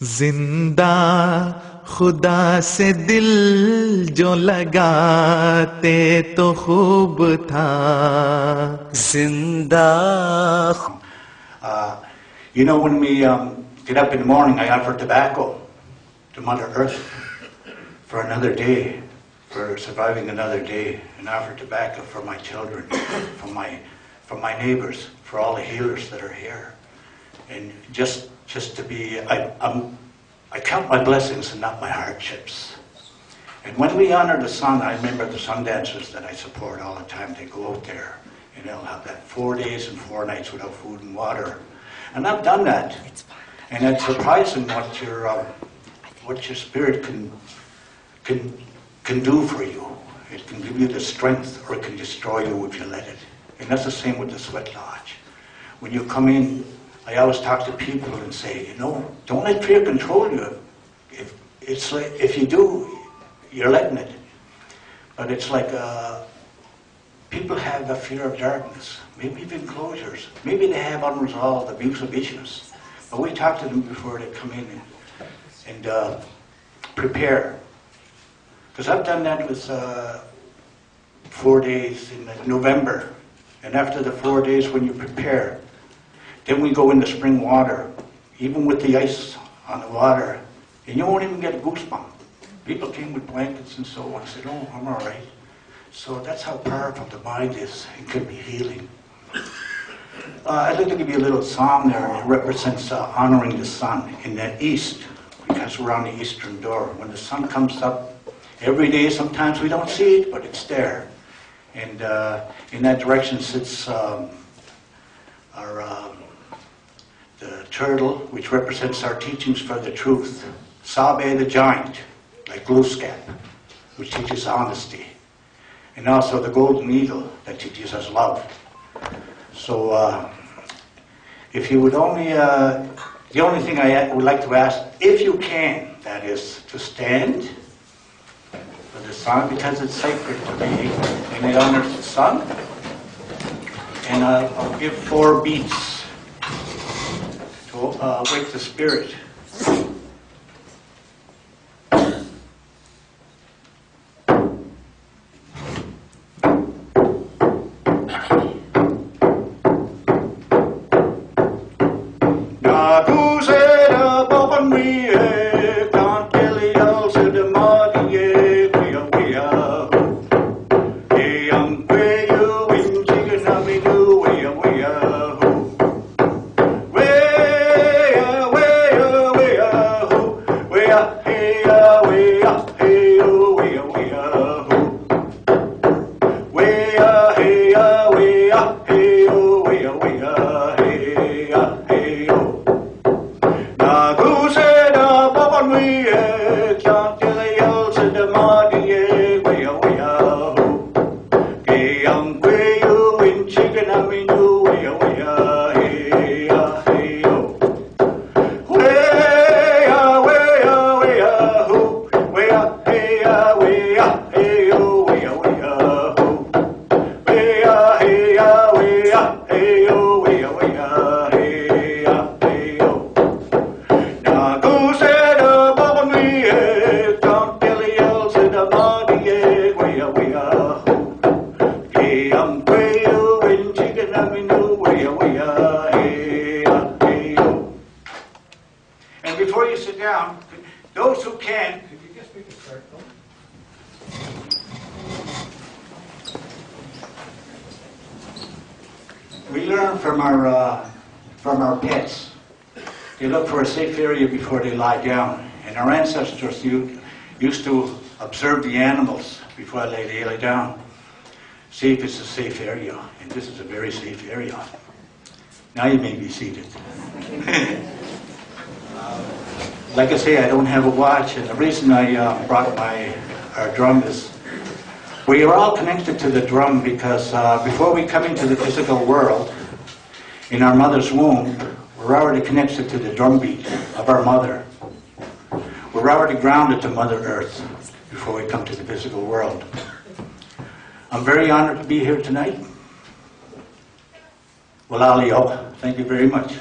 जिंदा खुदा से दिल जो लगाते तो खूब था जिंदा. You know, when we get up in the morning, I offer tobacco to Mother Earth for another day, for surviving another day, and offer tobacco for my children, for my neighbors, for all the healers that are here, and just to be. I count my blessings and not my hardships. And when we honor the sun, I remember the sun dancers that I support all the time. They go out there and they'll have that 4 days and 4 nights without food and water. And I've done that. And it's surprising what your spirit can do for you. It can give you the strength, or it can destroy you if you let it. And that's the same with the sweat lodge. When you come in, I always talk to people and say, don't let fear control you. If you do, you're letting it. But it's like people have a fear of darkness, maybe even closures. Maybe they have unresolved abusive issues. But we talk to them before they come in and prepare. Because I've done that with 4 days in November. And after the 4 days when you prepare, then we go into spring water, even with the ice on the water, and you won't even get a goosebump. People came with blankets and so on. I said, oh, I'm all right. So that's how powerful the mind is. It can be healing. I'd like to give you a little song there. It represents honoring the sun in the east, because we're on the eastern door. When the sun comes up every day, sometimes we don't see it, but it's there. And in that direction sits the turtle, which represents our teachings for the truth. Sabe the giant, like Glooskap, which teaches honesty. And also the golden eagle, that teaches us love. So if you would only, the only thing I would like to ask, if you can, that is to stand for the sun, because it's sacred to me, and it honors the sun. And I'll give 4 beats to wake the spirit. And before you sit down, those who can, could you just make a start, though? We learn from our pets. They look for a safe area before they lie down. And our ancestors used to observe the animals before they lay down. See if it's a safe area. And this is a very safe area. Now you may be seated. Like I say, I don't have a watch, and the reason I brought our drum is we are all connected to the drum because before we come into the physical world, in our mother's womb, we're already connected to the drum beat of our mother. We're already grounded to Mother Earth before we come to the physical world. I'm very honored to be here tonight. Walalio, thank you very much.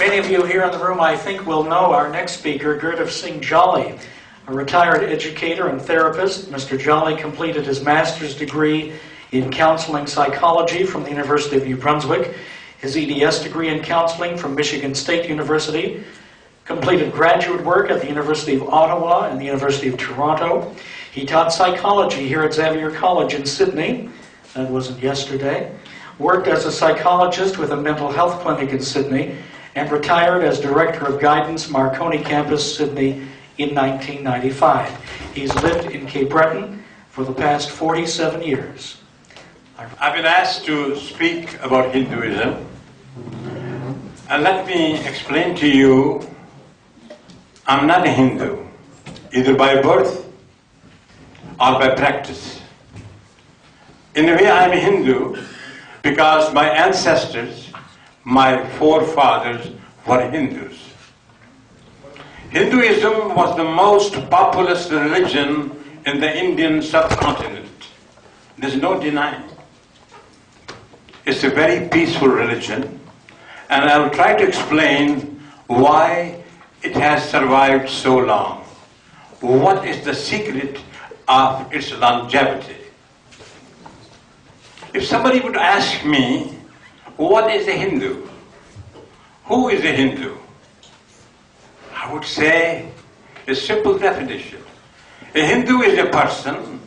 Many of you here in the room, I think, will know our next speaker, Gurdeep Singh Jolly, a retired educator and therapist. Mr. Jolly completed his master's degree in counseling psychology from the University of New Brunswick, his EDS degree in counseling from Michigan State University, completed graduate work at the University of Ottawa and the University of Toronto. He taught psychology here at Xavier College in Sydney. That wasn't yesterday. Worked as a psychologist with a mental health clinic in Sydney, and retired as Director of Guidance, Marconi Campus, Sydney, in 1995. He's lived in Cape Breton for the past 47 years. I've been asked to speak about Hinduism, and let me explain to you, I'm not a Hindu, either by birth or by practice. In a way, I'm a Hindu because my ancestors, my forefathers, were Hindus. Hinduism was the most populous religion in the Indian subcontinent. There's no denying. It's a very peaceful religion, and I will try to explain why it has survived so long. What is the secret of its longevity? If somebody would ask me, what is a Hindu? Who is a Hindu? I would say a simple definition. A Hindu is a person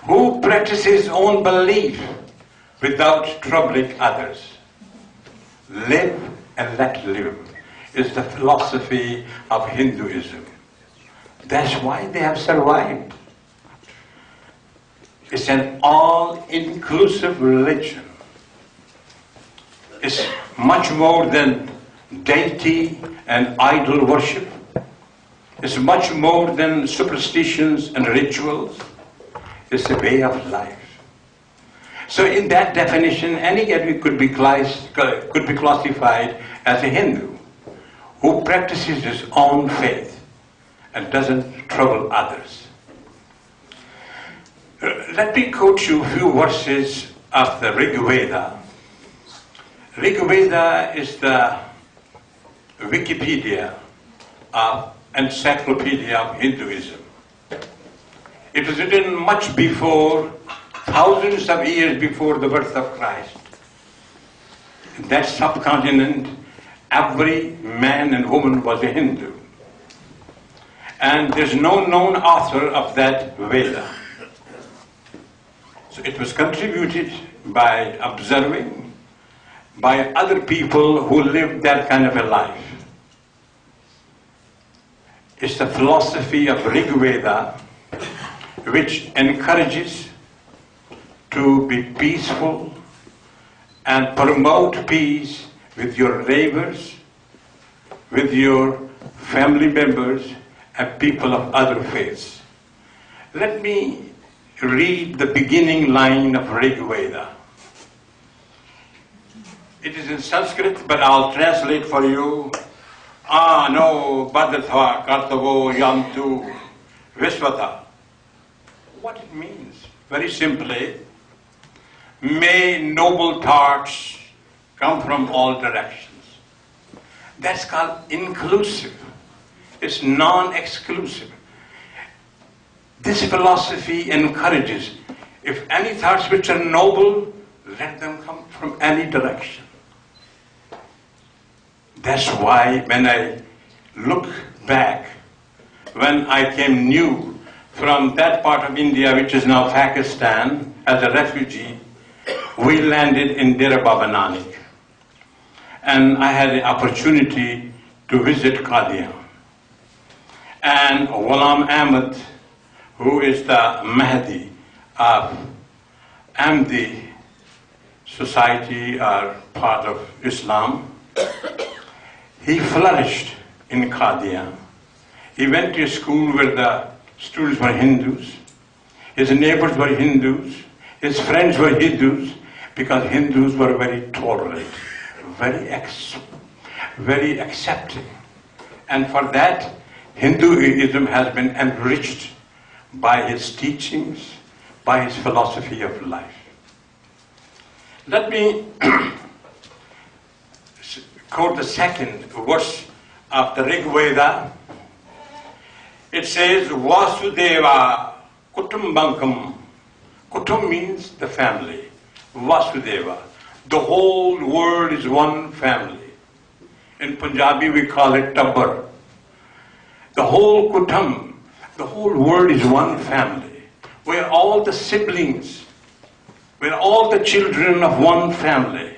who practices his own belief without troubling others. Live and let live is the philosophy of Hinduism. That's why they have survived. It's an all-inclusive religion. It's much more than deity and idol worship. It's much more than superstitions and rituals. It's a way of life. So in that definition, anybody could be classified as a Hindu who practices his own faith and doesn't trouble others. Let me quote you a few verses of the Rig Veda. Rig Veda is the Wikipedia of encyclopedia of Hinduism. It was written much before, thousands of years before the birth of Christ. In that subcontinent, every man and woman was a Hindu. And there's no known author of that Veda. So it was contributed by observing, by other people who lived that kind of a life. It's the philosophy of Rig Veda which encourages to be peaceful and promote peace with your neighbors, with your family members, and people of other faiths. Let me read the beginning line of Rig Veda. It is in Sanskrit, but I'll translate for you. No, Badatva Kartavo Yantu Vishvata. What it means, very simply, may noble thoughts come from all directions. That's called inclusive. It's non-exclusive. This philosophy encourages, if any thoughts which are noble, let them come from any direction. That's why when I look back, when I came new from that part of India, which is now Pakistan, as a refugee, we landed in Dera Baba Nanak. And I had the opportunity to visit Qadian. And Ghulam Ahmad, who is the Mahdi of Ahmadi society or part of Islam, he flourished in Qadian. He went to a school where the students were Hindus, his neighbors were Hindus, his friends were Hindus, because Hindus were very tolerant, very accepting. And for that, Hinduism has been enriched by his teachings, by his philosophy of life. Let me quote the second verse of the Rig Veda. It says, Vasudeva Kutumbankam. Kutum means the family. Vasudeva. The whole world is one family. In Punjabi we call it Tabbar. The whole Kutum, the whole world is one family. We're all the siblings. We're all the children of one family.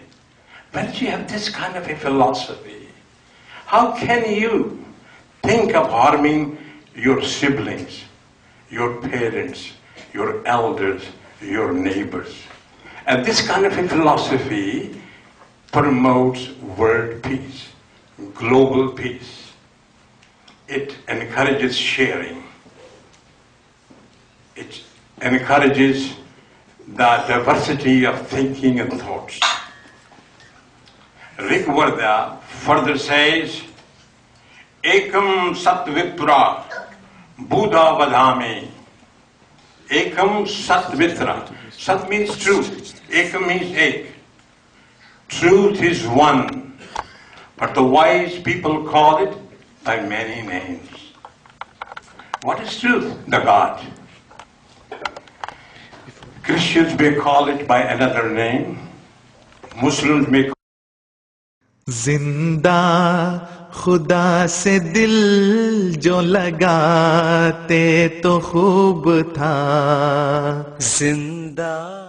When you have this kind of a philosophy, how can you think of harming your siblings, your parents, your elders, your neighbors? And this kind of a philosophy promotes world peace, global peace. It encourages sharing. It encourages the diversity of thinking and thoughts. Rig Veda further says, Ekam Satvitra Buddha Vadhami. Ekam Satvitra. Sat means truth. Ekam means ek. Truth is one. But the wise people call it by many names. What is truth? The God. Christians may call it by another name. Muslims may call it. जिंदा खुदा से दिल जो लगाते तो खूब था जिंदा